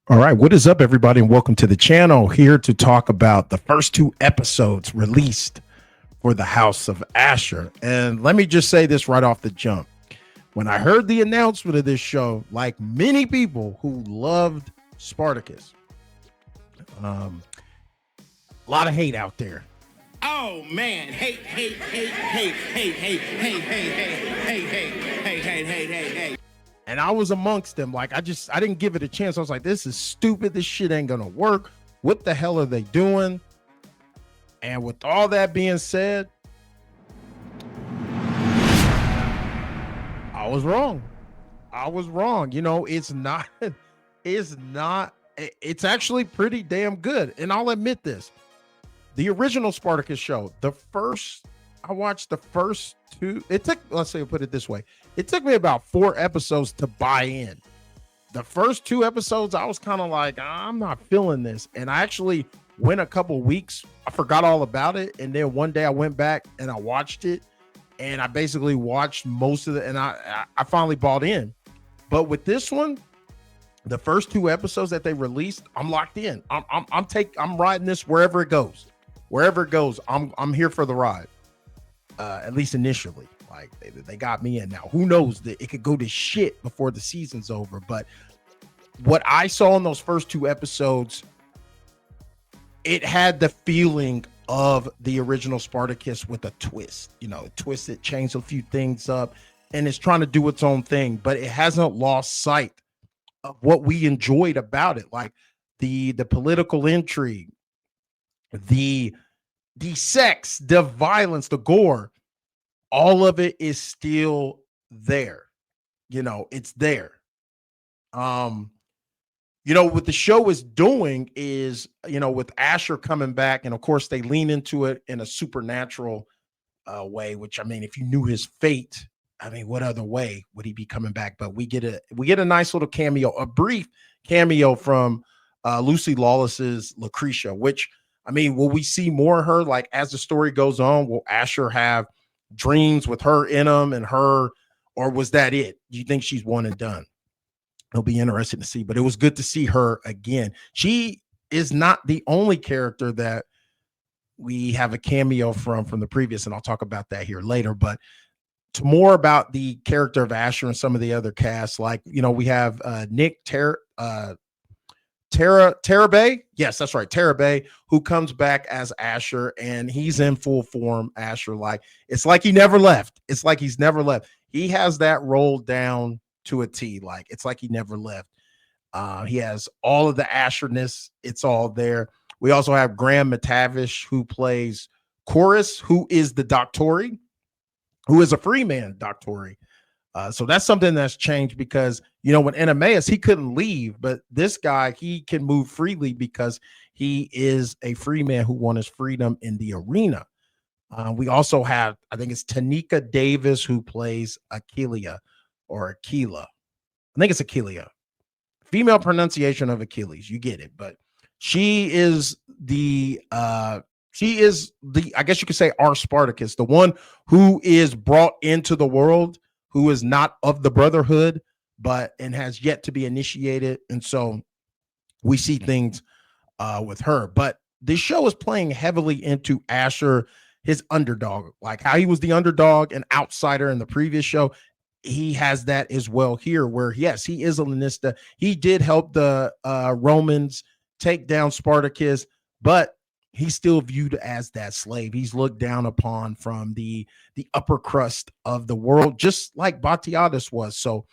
All right, what is up, everybody, and welcome to the channel. Here to talk about the first two episodes released for the House of Ashur. And let me just say this right off the jump. When I heard the announcement of this show, like many people who loved Spartacus, a lot of hate out there. Oh man, hate, hate, hate, hate, hate, hate, hate, hate, hate, hate, hate, hate, hate, hate, hate. And I was amongst them. Like, I didn't give it a chance. I was like, this is stupid. This shit ain't gonna work. What the hell are they doing? And with all that being said, I was wrong. I was wrong. You know, it's actually pretty damn good. And I'll admit this. The original Spartacus show, I watched the first two. Let's say, put it this way. It took me about 4 episodes to buy in. The first 2 episodes, I was kind of like, I'm not feeling this. And I actually went a couple weeks. I forgot all about it. And then one day I went back and I watched it. And I basically watched most of it. And I finally bought in. But with this one, the first 2 episodes that they released, I'm locked in. I'm riding this wherever it goes. Wherever it goes, I'm here for the ride. At least initially. Like they got me in. Now, who knows that it could go to shit before the season's over. But what I saw in those first 2 episodes, it had the feeling of the original Spartacus with a twist. You know, twist it, changed a few things up, and it's trying to do its own thing, but it hasn't lost sight of what we enjoyed about it, like the political intrigue, the sex, the violence, the gore. All of it is still there. You know, it's there. What the show is doing is, with Ashur coming back, and of course they lean into it in a supernatural way, which, I mean, if you knew his fate, I mean, what other way would he be coming back? But we get a nice little cameo, a brief cameo from Lucy Lawless's Lucretia, which, I mean, will we see more of her? Like, as the story goes on, will Ashur have dreams with her in them and her, or was that it? Do you think she's one and done? It'll be interesting to see, but it was good to see her again. She is not the only character that we have a cameo from the previous, and I'll talk about that here later. But to more about the character of Ashur and some of the other casts, like, we have Nick Terabay. Yes, that's right. Terabay, who comes back as Ashur, and he's in full form Ashur. Like, it's like he never left. It's like he's never left. He has that rolled down to a T. Like, it's like he never left. He has all of the Ashurness. It's all there. We also have Graham McTavish, who plays Chorus, who is the Doctori, who is a free man Doctori. So that's something that's changed because, when Enemaeus, he couldn't leave, but this guy, he can move freely because he is a free man who won his freedom in the arena. We also have, I think it's Tanika Davis, who plays Achillea or Aquila. I think it's Achillea. Female pronunciation of Achilles. You get it. But she is I guess you could say, our Spartacus, the one who is brought into the world, who is not of the Brotherhood, and has yet to be initiated. And so we see things with her. But this show is playing heavily into Ashur, his underdog, like how he was the underdog and outsider in the previous show. He has that as well here, where, yes, he is a Lanista. He did help the Romans take down Spartacus, but he's still viewed as that slave. He's looked down upon from the upper crust of the world, just like Batiatus was. So,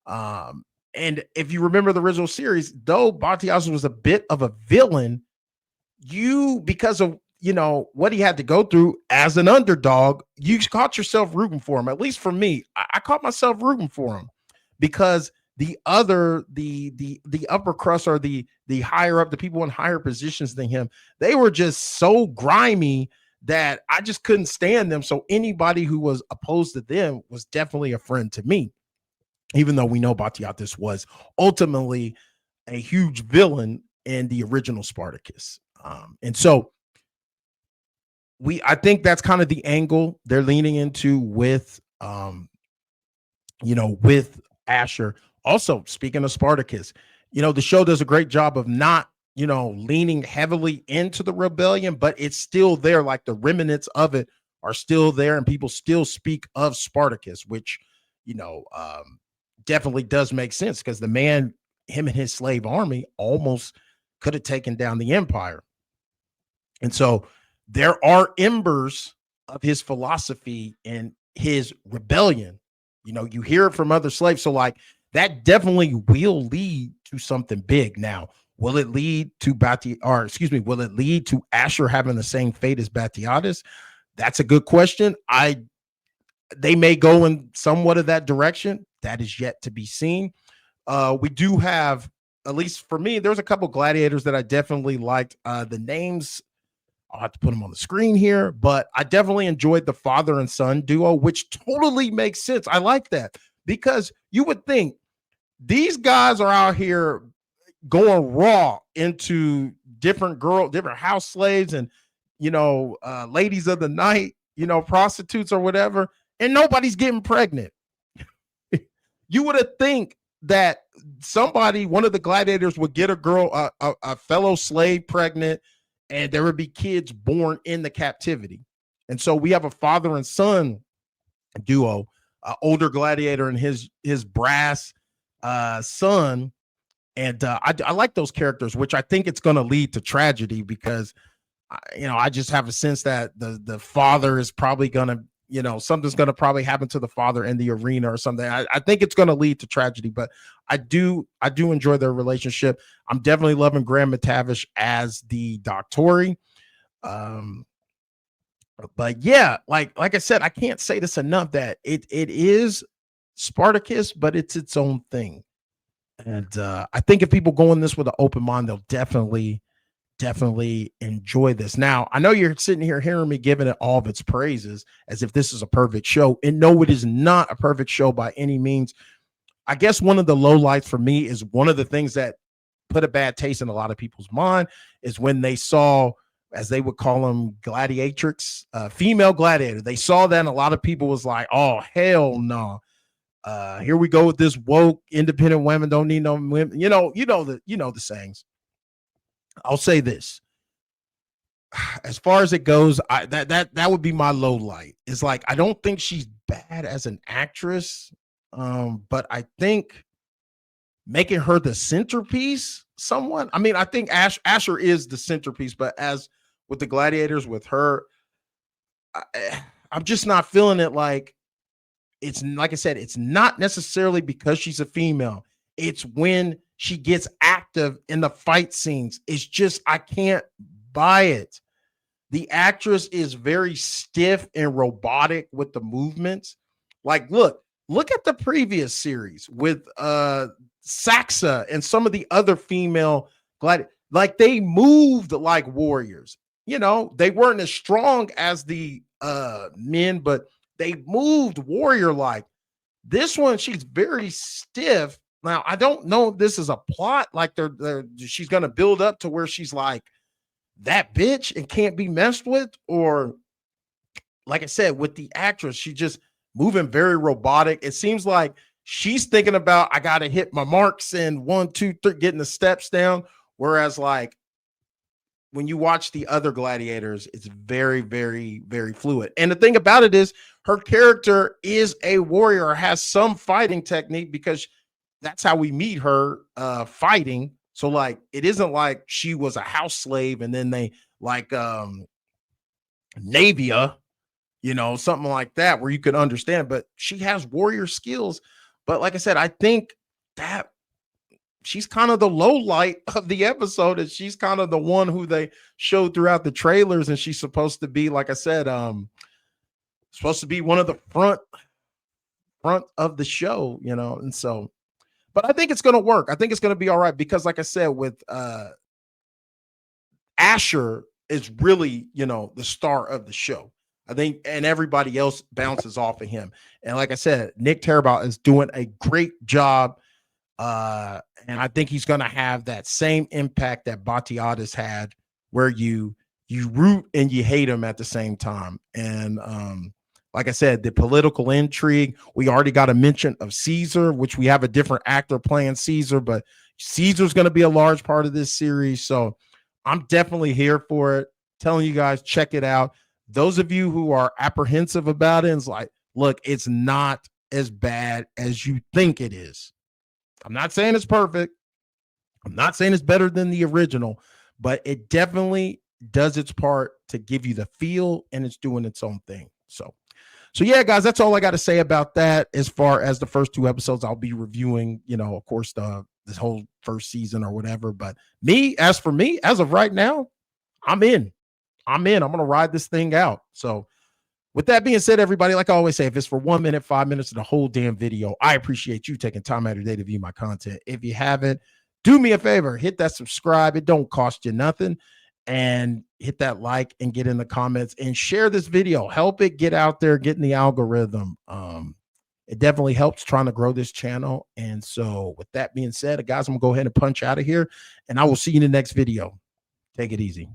and if you remember the original series, though Batiatus was a bit of a villain, because of, what he had to go through as an underdog, you caught yourself rooting for him. At least for me, I caught myself rooting for him because the upper crust, or the higher up, the people in higher positions than him, they were just so grimy that I just couldn't stand them. So anybody who was opposed to them was definitely a friend to me, even though we know Batiatus was ultimately a huge villain in the original Spartacus. And so I think that's kind of the angle they're leaning into with Ashur. Also, speaking of Spartacus, the show does a great job of not, leaning heavily into the rebellion, but it's still there. Like the remnants of it are still there, and people still speak of Spartacus, which, you know, um, definitely does make sense because the man, him and his slave army almost could have taken down the empire. And so there are embers of his philosophy and his rebellion. You hear it from other slaves. So, like, that definitely will lead to something big. Now, will it lead to will it lead to Ashur having the same fate as Batiatus? That's a good question. They may go in somewhat of that direction. That is yet to be seen. We do have, at least for me, there's a couple gladiators that I definitely liked. The names, I'll have to put them on the screen here, but I definitely enjoyed the father and son duo, which totally makes sense. I like that because you would think these guys are out here going raw into different house slaves and, ladies of the night, prostitutes or whatever, and nobody's getting pregnant. You would have think that one of the gladiators would get a girl, a fellow slave pregnant, and there would be kids born in the captivity. And so we have a father and son duo, older gladiator and his brass son. And I like those characters, which I think it's going to lead to tragedy because, I just have a sense that the father is probably going to, something's going to probably happen to the father in the arena or something. I think it's going to lead to tragedy, but I do enjoy their relationship. I'm definitely loving Graham McTavish as the Doctori. But yeah, like I said, I can't say this enough that it is Spartacus, but it's its own thing. And I think if people go in this with an open mind, they'll definitely enjoy this. Now, I know you're sitting here hearing me giving it all of its praises as if this is a perfect show. And no, it is not a perfect show by any means. I guess one of the lowlights for me is one of the things that put a bad taste in a lot of people's mind is when they saw, as they would call them, gladiatrix, female gladiator. They saw that and a lot of people was like, oh, hell no. Here we go with this woke independent women don't need no women. The sayings. I'll say this. As far as it goes, that would be my low light. It's like I don't think she's bad as an actress, but I think making her the centerpiece somewhat. I mean, I think Ashur is the centerpiece, but as with the gladiators, with her, I'm just not feeling it. Like it's like I said, it's not necessarily because she's a female. It's when she gets active in the fight scenes. It's just I can't buy it. The actress is very stiff and robotic with the movements. Like, look at the previous series with Saxa and some of the other female like they moved like warriors. They weren't as strong as the men, but they moved warrior like. This one, she's very stiff. Now, I don't know if this is a plot, like she's gonna build up to where she's like that bitch and can't be messed with, or like I said, with the actress, she just moving very robotic. It seems like she's thinking about I gotta hit my marks and 1, 2, 3, getting the steps down. Whereas, like, when you watch the other gladiators, it's very, very, very fluid. And the thing about it is her character is a warrior or has some fighting technique because that's how we meet her fighting. So like, it isn't like she was a house slave and then they like Navia, something like that where you could understand, but she has warrior skills. But like I said, I think that she's kind of the low light of the episode, and she's kind of the one who they showed throughout the trailers, and she's supposed to be, like I said, supposed to be one of the front of the show, and so, but I think it's going to work. I think it's going to be all right because, like I said, with Ashur is really, the star of the show. I think, and everybody else bounces off of him. And like I said, Nick Tarabout is doing a great job. And I think he's going to have that same impact that Batiatus had, where you root and you hate him at the same time. And like I said, the political intrigue, we already got a mention of Caesar, which we have a different actor playing Caesar, but Caesar's going to be a large part of this series. So I'm definitely here for it. Telling you guys, check it out. Those of you who are apprehensive about it, it's like, look, it's not as bad as you think it is. I'm not saying it's perfect. I'm not saying it's better than the original, but it definitely does its part to give you the feel, and it's doing its own thing. So yeah, guys, that's all I got to say about that. As far as the first 2 episodes, I'll be reviewing, of course, this whole first season or whatever. But as for me, as of right now, I'm in. I'm going to ride this thing out. So with that being said, everybody, like I always say, if it's for 1 minute, 5 minutes of the whole damn video, I appreciate you taking time out of your day to view my content. If you haven't, do me a favor, hit that subscribe. It don't cost you nothing. And hit that like and get in the comments and share this video. Help it get out there, get in the algorithm. It definitely helps trying to grow this channel. And so with that being said, guys, I'm going to go ahead and punch out of here, and I will see you in the next video. Take it easy.